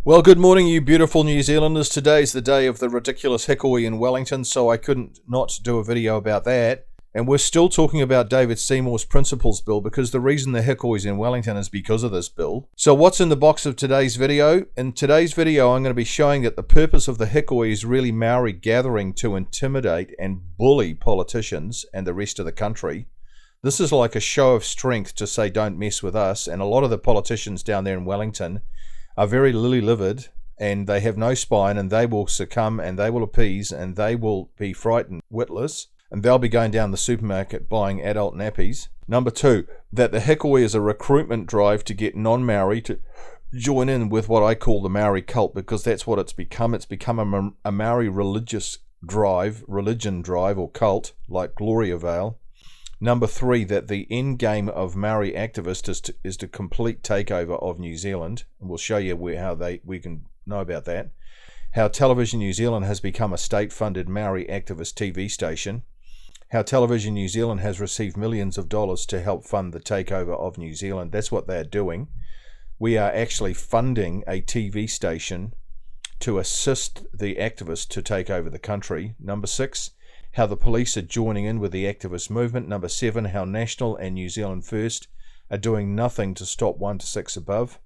Well, good morning, you beautiful New Zealanders. Today's the day of the ridiculous Hikoi in Wellington, so I couldn't not do a video about that. And we're still talking about David Seymour's Principles Bill because the reason the Hikoi's in Wellington is because of this bill. So what's in the box of today's video? In today's video, I'm going to be showing that the purpose of the Hikoi is really Maori gathering to intimidate and bully politicians and the rest of the country. This is like a show of strength to say, don't mess with us. And a lot of the politicians down there in Wellington are very lily-livered and they have no spine, and they will succumb and they will appease and they will be frightened witless, and they'll be going down the supermarket buying adult nappies. Number two, that the Hikoi is a recruitment drive to get non-Maori to join in with what I call the Maori cult, because that's what it's become. It's become a Maori religion drive or cult, like Gloria Vale. Number three, that the end game of Maori activists is to complete takeover of New Zealand. And we'll show you how we can know about that. How Television New Zealand has become a state-funded Maori activist TV station. How Television New Zealand has received millions of dollars to help fund the takeover of New Zealand. That's what they're doing. We are actually funding a TV station to assist the activists to take over the country. Number six, how the police are joining in with the activist movement. Number seven, how National and New Zealand First are doing nothing to stop 1 to 6 above.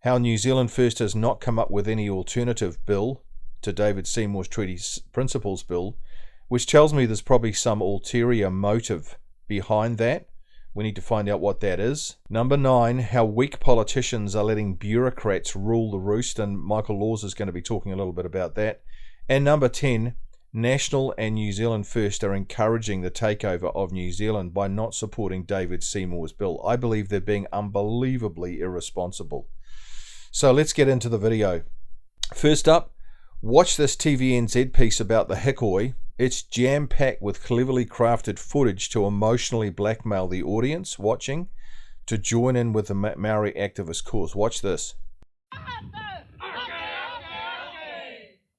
How New Zealand First has not come up with any alternative bill to David Seymour's Treaty Principles Bill, which tells me there's probably some ulterior motive behind that. We need to find out what that is. Number nine, how weak politicians are letting bureaucrats rule the roost, and Michael Laws is going to be talking a little bit about that. And number 10, National and New Zealand First are encouraging the takeover of New Zealand by not supporting David Seymour's bill. I believe they're being unbelievably irresponsible. So let's get into the video. First up, watch this TVNZ piece about the Hikoi. It's jam-packed with cleverly crafted footage to emotionally blackmail the audience watching to join in with the Maori activist cause. Watch this.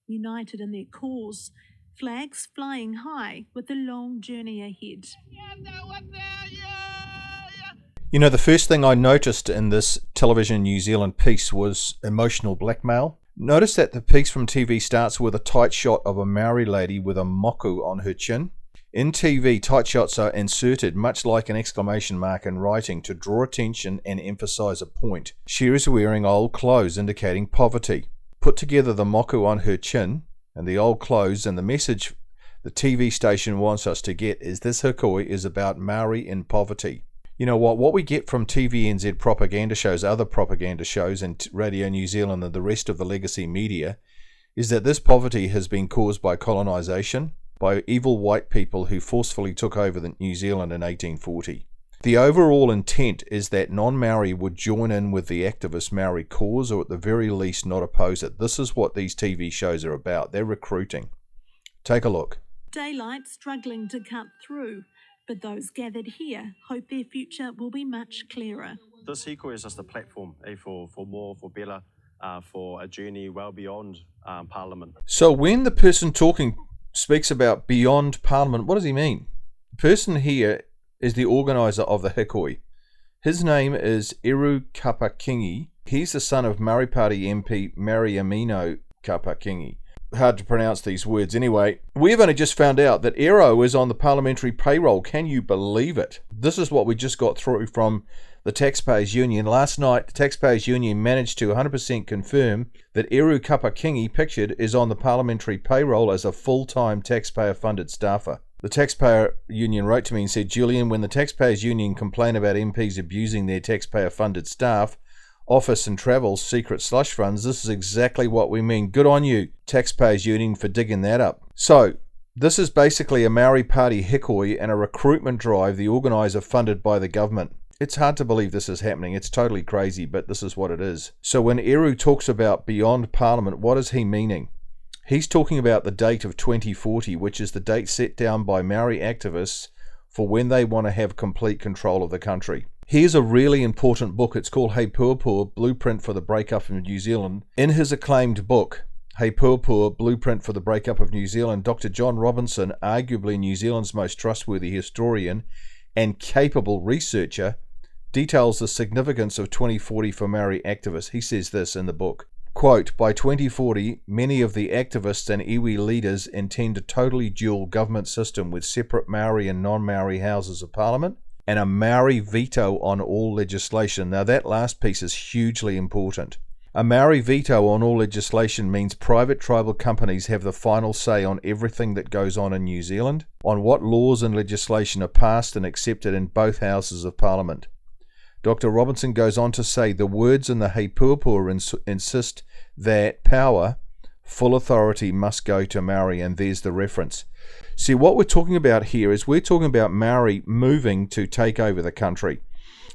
United in their cause, flags flying high with a long journey ahead. You know, the first thing I noticed in this Television New Zealand piece was emotional blackmail. Notice that the piece from TV starts with a tight shot of a Maori lady with a moku on her chin. In TV, tight shots are inserted much like an exclamation mark in writing to draw attention and emphasize a point. She is wearing old clothes indicating poverty. Put together the moku on her chin and the old clothes, and the message the TV station wants us to get is this Hikoi is about Maori in poverty. You know what we get from TVNZ propaganda shows, other propaganda shows, and Radio New Zealand and the rest of the legacy media is that this poverty has been caused by colonisation, by evil white people who forcefully took over New Zealand in 1840. The overall intent is that non-Maori would join in with the activist Maori cause, or at the very least not oppose it. This is what these TV shows are about. They're recruiting. Take a look. Daylight struggling to cut through, but those gathered here hope their future will be much clearer. This Hikoi is just a platform for more, for better, for a journey well beyond Parliament. So when the person talking speaks about beyond Parliament, what does he mean? The person here is the organiser of the Hikoi. His name is Eru Kapakingi. He's the son of Maori Party MP Mariamino Kapakingi. Hard to pronounce these words. Anyway, we've only just found out that Ero is on the parliamentary payroll. Can you believe it? This is what we just got through from the Taxpayers Union. Last night, the Taxpayers Union managed to 100% confirm that Eru Kapakingi, pictured, is on the parliamentary payroll as a full-time taxpayer-funded staffer. The Taxpayer Union wrote to me and said, Julian, when the Taxpayers Union complain about MPs abusing their taxpayer-funded staff, office and travel, secret slush funds, this is exactly what we mean. Good on you, Taxpayers Union, for digging that up. So, this is basically a Maori Party Hikoi and a recruitment drive, the organiser funded by the government. It's hard to believe this is happening. It's totally crazy, but this is what it is. So when Eru talks about beyond Parliament, what is he meaning? He's talking about the date of 2040, which is the date set down by Maori activists for when they want to have complete control of the country. Here's a really important book. It's called Hei Puapua, Blueprint for the Breakup of New Zealand. In his acclaimed book, Hei Puapua, Blueprint for the Breakup of New Zealand, Dr. John Robinson, arguably New Zealand's most trustworthy historian and capable researcher, details the significance of 2040 for Maori activists. He says this in the book. Quote, by 2040, many of the activists and iwi leaders intend a totally dual government system with separate Maori and non-Maori houses of parliament and a Maori veto on all legislation. Now that last piece is hugely important. A Maori veto on all legislation means private tribal companies have the final say on everything that goes on in New Zealand, on what laws and legislation are passed and accepted in both houses of parliament. Dr. Robinson goes on to say the words in the Hei Puapua insist that power, full authority, must go to Maori, and there's the reference. See, what we're talking about here is we're talking about Maori moving to take over the country.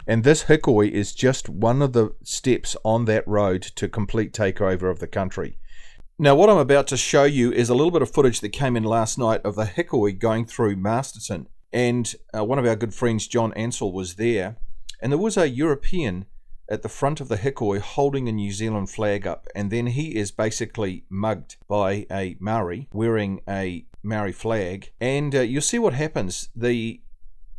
And this Hikoi is just one of the steps on that road to complete takeover of the country. Now, what I'm about to show you is a little bit of footage that came in last night of the Hikoi going through Masterton. And one of our good friends, John Ansell, was there. And there was a European at the front of the Hikoi holding a New Zealand flag up, and then he is basically mugged by a Maori wearing a Maori flag, and you'll see what happens. The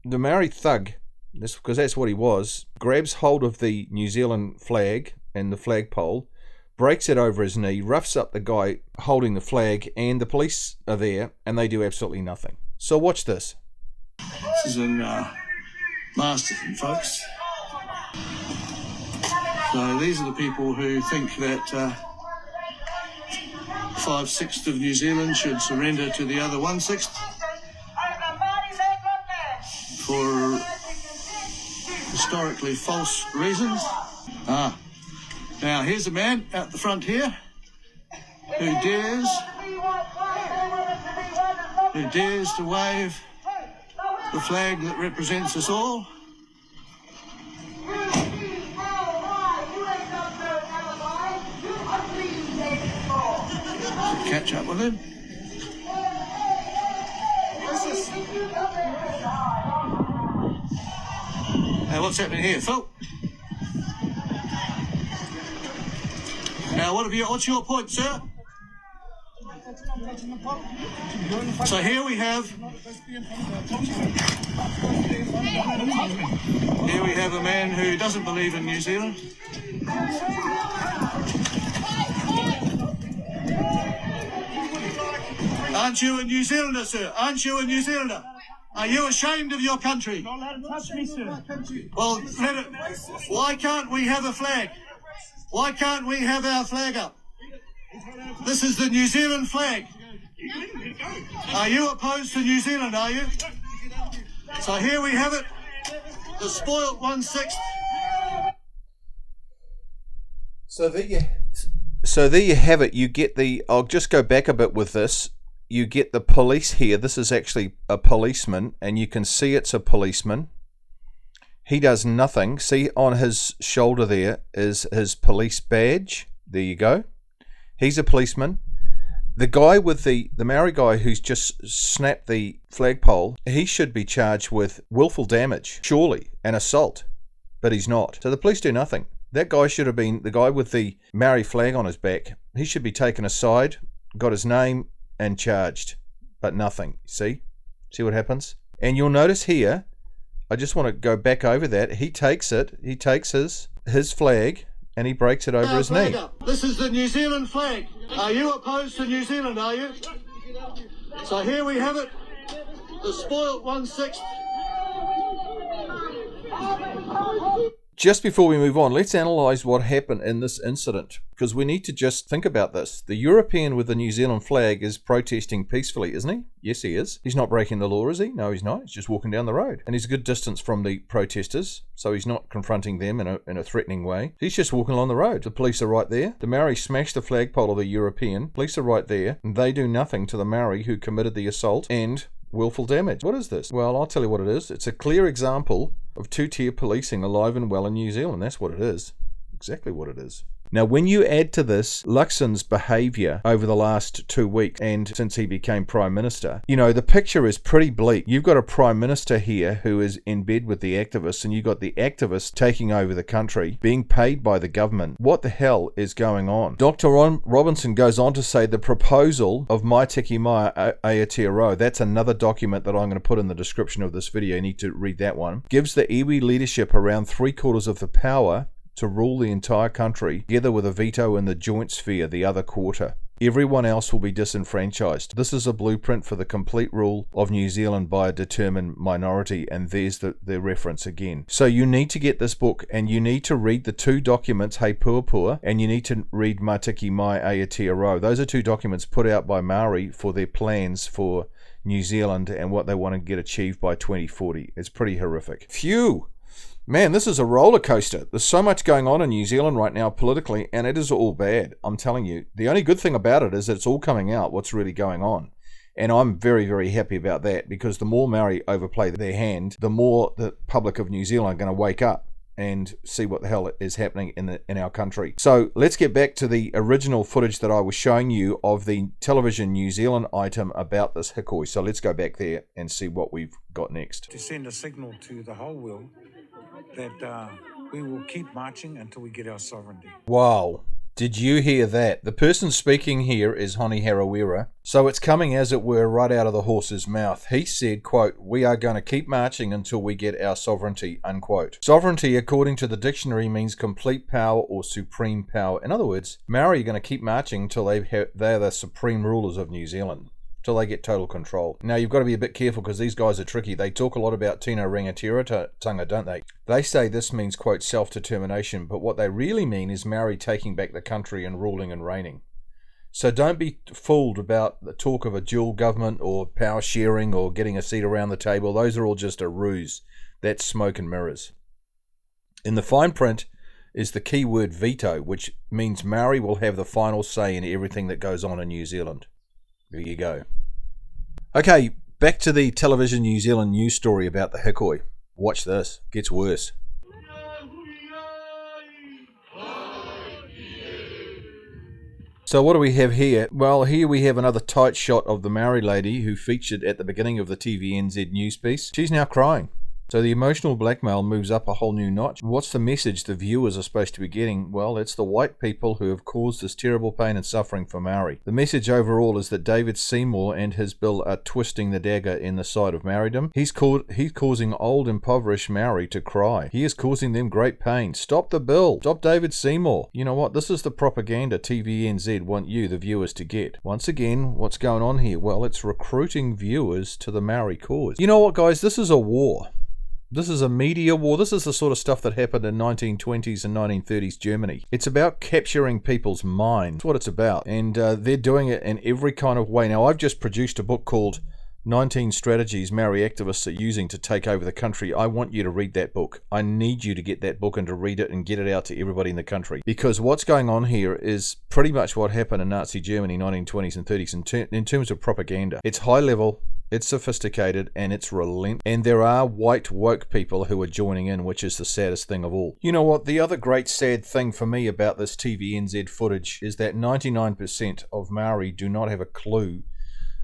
Maori thug, because that's what he was, grabs hold of the New Zealand flag and the flagpole, breaks it over his knee, roughs up the guy holding the flag, and the police are there, and they do absolutely nothing. So watch this. This is in Masterton, folks. So these are the people who think that 5/6 of New Zealand should surrender to the other 1/6 for historically false reasons. Now here's a man out the front here who dares to wave the flag that represents us all. Catch up with him. Now what's happening here, Phil? Now what's your point, sir? So here we have a man who doesn't believe in New Zealand. Aren't you a New Zealander, sir? Aren't you a New Zealander? Are you ashamed of your country? Don't let him touch me, sir. Well, why can't we have a flag? Why can't we have our flag up? This is the New Zealand flag. Are you opposed to New Zealand, are you? So here we have it, the spoilt 1/6. So there you have it. You get the, I'll just go back a bit with this. You get the police here. This is actually a policeman, and you can see it's a policeman. He does nothing. See, on his shoulder there is his police badge. There you go. He's a policeman. The guy with the Maori guy who's just snapped the flagpole, he should be charged with willful damage, surely, and assault, but he's not. So the police do nothing. That guy should have been, the guy with the Maori flag on his back, he should be taken aside, got his name, and charged, but nothing. See what happens? And you'll notice here, I just want to go back over that, he takes his flag, and he breaks it over his knee. This is the New Zealand flag. Are you opposed to New Zealand, are you? So here we have it, the spoilt 1/6. Just before we move on, let's analyse what happened in this incident, because we need to just think about this. The European with the New Zealand flag is protesting peacefully, isn't he? Yes, he is. He's not breaking the law, is he? No, he's not. He's just walking down the road. And he's a good distance from the protesters, so he's not confronting them in a threatening way. He's just walking along the road. The police are right there. The Maori smashed the flagpole of the European. Police are right there, and they do nothing to the Maori who committed the assault and willful damage. What is this? Well, I'll tell you what it is. It's a clear example of two-tier policing alive and well in New Zealand. That's what it is. Exactly what it is. Now, when you add to this LUXON's behaviour over the last 2 weeks and since he became Prime Minister, you know, the picture is pretty bleak. You've got a Prime Minister here who is in bed with the activists, and you've got the activists taking over the country, being paid by the government. What the hell is going on? Dr. Robinson goes on to say the proposal of MATIKE Aotearoa, that's another document that I'm going to put in the description of this video, you need to read that one, gives the iwi leadership around 3/4 of the power to rule the entire country, together with a veto in the joint sphere, the other quarter. Everyone else will be disenfranchised. This is a blueprint for the complete rule of New Zealand by a determined minority, and there's the reference again. So you need to get this book, and you need to read the 2 documents, Hei Puapua, and you need to read Matiki Mai Aotearoa. Those are 2 documents put out by Maori for their plans for New Zealand and what they want to get achieved by 2040. It's pretty horrific. Phew! Man, this is a roller coaster. There's so much going on in New Zealand right now politically, and it is all bad. I'm telling you. The only good thing about it is that it's all coming out, what's really going on. And I'm very, very happy about that, because the more Maori overplay their hand, the more the public of New Zealand are going to wake up and see what the hell is happening in our country. So let's get back to the original footage that I was showing you of the Television New Zealand item about this Hikoi. So let's go back there and see what we've got next. To send a signal to the whole world that we will keep marching until we get our sovereignty. Wow. Did you hear that? The person speaking here is Honi Harawira. So it's coming, as it were, right out of the horse's mouth. He said, quote, "We are going to keep marching until we get our sovereignty," unquote. Sovereignty, according to the dictionary, means complete power or supreme power. In other words, Maori are going to keep marching until they're the supreme rulers of New Zealand, till they get total control. Now, you've got to be a bit careful, because these guys are tricky. They talk a lot about Tino Rangatiratanga, don't they? They say this means, quote, self-determination, but what they really mean is Maori taking back the country and ruling and reigning. So don't be fooled about the talk of a dual government or power sharing or getting a seat around the table. Those are all just a ruse. That's smoke and mirrors. In the fine print is the key word veto, which means Maori will have the final say in everything that goes on in New Zealand. There you go. Okay, back to the Television New Zealand news story about the Hikoi. Watch this. Gets worse. So what do we have here? Well, here we have another tight shot of the Maori lady who featured at the beginning of the TVNZ news piece. She's now crying. So the emotional blackmail moves up a whole new notch. What's the message the viewers are supposed to be getting? Well, it's the white people who have caused this terrible pain and suffering for Maori. The message overall is that David Seymour and his bill are twisting the dagger in the side of Maoridom. He's causing old, impoverished Maori to cry. He is causing them great pain. Stop the bill. Stop David Seymour. You know what? This is the propaganda TVNZ want you, the viewers, to get. Once again, what's going on here? Well, it's recruiting viewers to the Maori cause. You know what, guys? This is a war. This is a media war. This is the sort of stuff that happened in 1920s and 1930s Germany. It's about capturing people's minds. That's what it's about. And they're doing it in every kind of way. Now, I've just produced a book called 19 Strategies Maori Activists Are Using to Take Over the Country. I want you to read that book. I need you to get that book and to read it and get it out to everybody in the country. Because what's going on here is pretty much what happened in Nazi Germany, 1920s and 30s, in terms of propaganda. It's high level. It's sophisticated, and it's relentless. And there are white woke people who are joining in, which is the saddest thing of all. You know what? The other great sad thing for me about this TVNZ footage is that 99% of Maori do not have a clue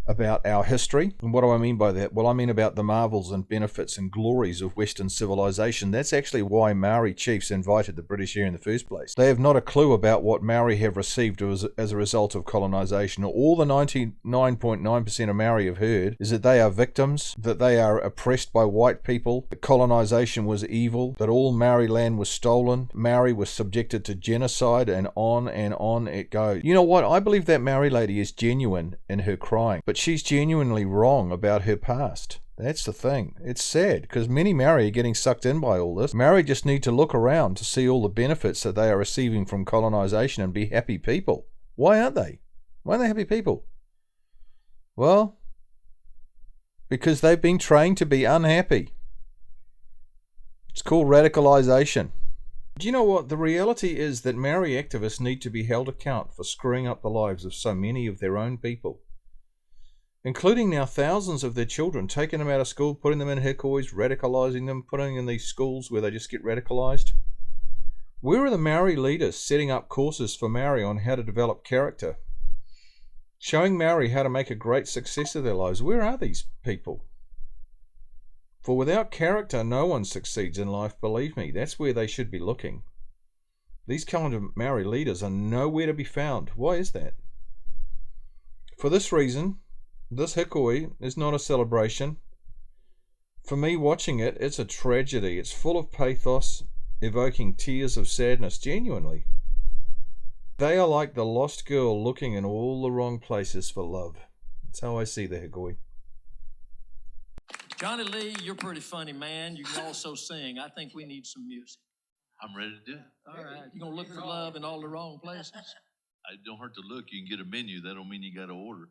about our history. And what do I mean by that? Well, I mean about the marvels and benefits and glories of Western civilization. That's actually why Maori chiefs invited the British here in the first place. They have not a clue about what Maori have received as a result of colonization. All the 99.9% of Maori have heard is that they are victims, that they are oppressed by white people, that colonization was evil, that all Maori land was stolen, Maori was subjected to genocide, and on it goes. You know what? I believe that Maori lady is genuine in her crying, but she's genuinely wrong about her past. That's the thing. It's sad, because many Maori are getting sucked in by all this. Maori just need to look around to see all the benefits that they are receiving from colonization and be happy people. Why aren't they? Why aren't they happy people? Well, because they've been trained to be unhappy. It's called radicalization. Do you know what? The reality is that Maori activists need to be held account for screwing up the lives of so many of their own people, including now thousands of their children, taking them out of school, putting them in Hikois, radicalizing them, putting them in these schools where they just get radicalized. Where are the Maori leaders setting up courses for Maori on how to develop character, showing Maori how to make a great success of their lives? Where are these people? For without character, no one succeeds in life, believe me. That's where they should be looking. These kind of Maori leaders are nowhere to be found. Why is that? For this reason, this Hikoi is not a celebration. For me watching it, it's a tragedy. It's full of pathos. evoking tears of sadness, genuinely. They are like the lost girl looking in all the wrong places for love. That's how I see the Hikoi. Johnny Lee, you're pretty funny, man. You can also sing. I think we need some music. I'm ready to do it. All right. You gonna look for love in all the wrong places? I don't hurt to look. You can get a menu. That don't mean you got to order.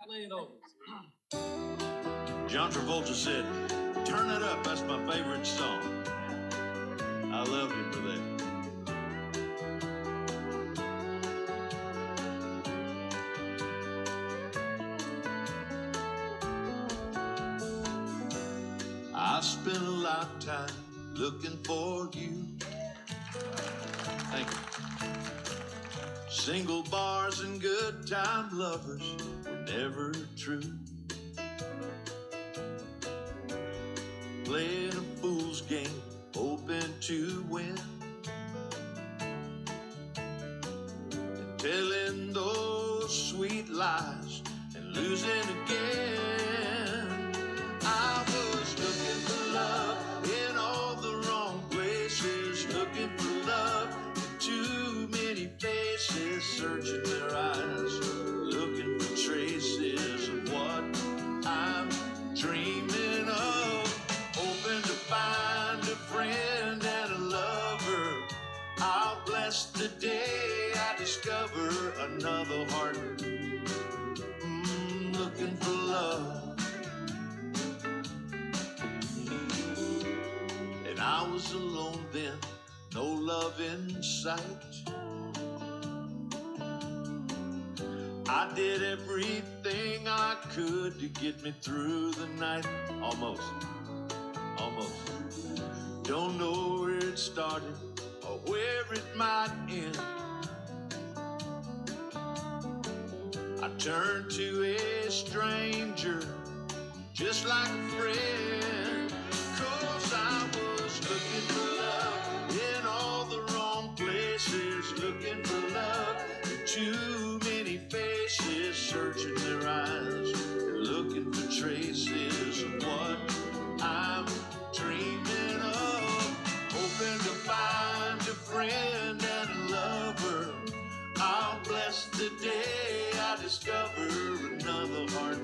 Lay it over. John Travolta said, "Turn it up. That's my favorite song." I love you for that. I spent a lifetime looking for you. Thank you. Single bars and good time lovers were never true. Playing a fool's game, hoping to win, and telling those sweet lies and losing again. I was looking for love in all the wrong places, looking for love in too many faces, searching their eyes, looking for traces of what I'm dreaming of, hoping to find a friend and a lover. I'll bless the day I discover another heart, looking for love. I was alone then, no love in sight. I did everything I could to get me through the night. Almost. Don't know where it started or where it might end. I turned to a stranger, just like a friend, 'cause I was looking for love in all the wrong places, looking for love in too many faces, searching their eyes and looking for traces of what I'm dreaming of, hoping to find a friend and a lover. I'll bless the day I discover another heart,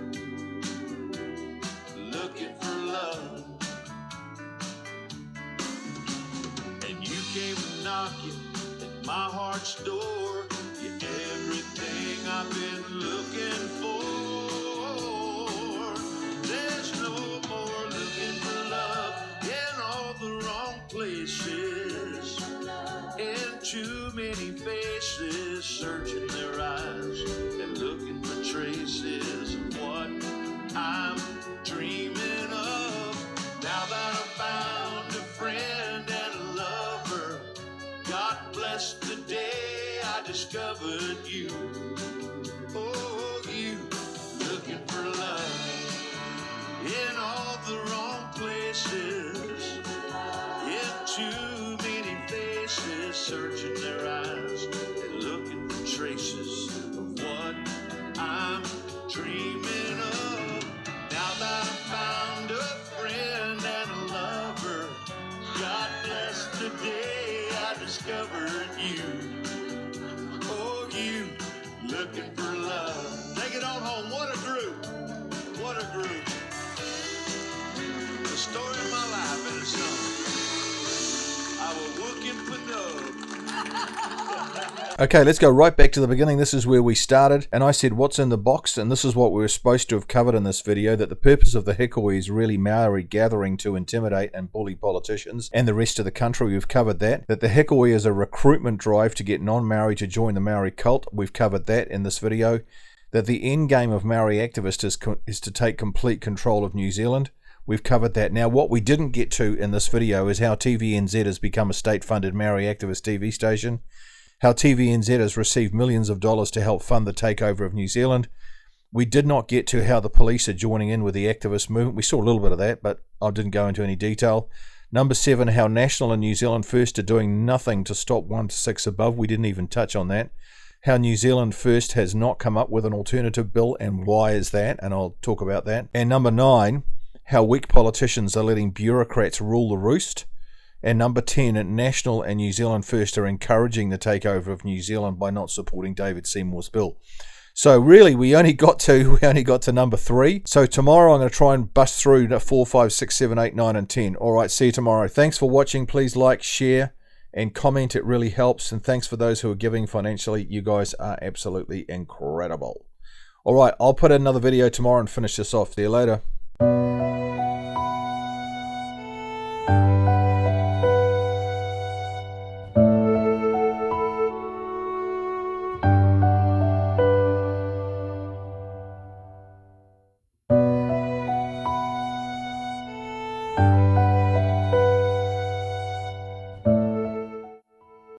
looking for love. You came knocking at my heart's door. You're everything I've been looking for. There's no more looking for love in all the wrong places, in too many faces, searching their eyes and looking for traces of what I'm dreaming of. Now that I've found a friend and a lover, God bless the day I discovered you. Oh, you, looking for love in all the wrong places, in too many faces, searching their eyes and looking for traces of what I'm dreaming of. Now that I found a friend and a lover, God bless the day I discovered you. Oh, you, looking for love. Take it on home. What a group. What a group. The story of my life in a song. I was looking for love. Okay, let's go right back to the beginning. This is where we started, and I said what's in the box, and this is what we were supposed to have covered in this video, that the purpose of the Hikoi is really Maori gathering to intimidate and bully politicians and the rest of the country. We've covered that. That the Hikoi is a recruitment drive to get non-Maori to join the Maori cult. We've covered that in this video. That the end game of Maori activists is to take complete control of New Zealand. We've covered that. Now, what we didn't get to in this video is how TVNZ has become a state-funded Maori activist TV station, how TVNZ has received millions of dollars to help fund the takeover of New Zealand. We did not get to how the police are joining in with the activist movement. We saw a little bit of that, but I didn't go into any detail. Number 7, how National and New Zealand First are doing nothing to stop 1 to 6 above. We didn't even touch on that. How New Zealand First has not come up with an alternative bill, and why is that? And I'll talk about that. And number 9, how weak politicians are letting bureaucrats rule the roost. And number 10, National and New Zealand First are encouraging the takeover of New Zealand by not supporting David Seymour's bill. So really, we only got to number 3. So tomorrow I'm going to try and bust through to 4, 5, 6, 7, 8, 9, and 10. All right, see you tomorrow. Thanks for watching. Please like, share, and comment. It really helps. And thanks for those who are giving financially. You guys are absolutely incredible. All right, I'll put another video tomorrow and finish this off. See you later.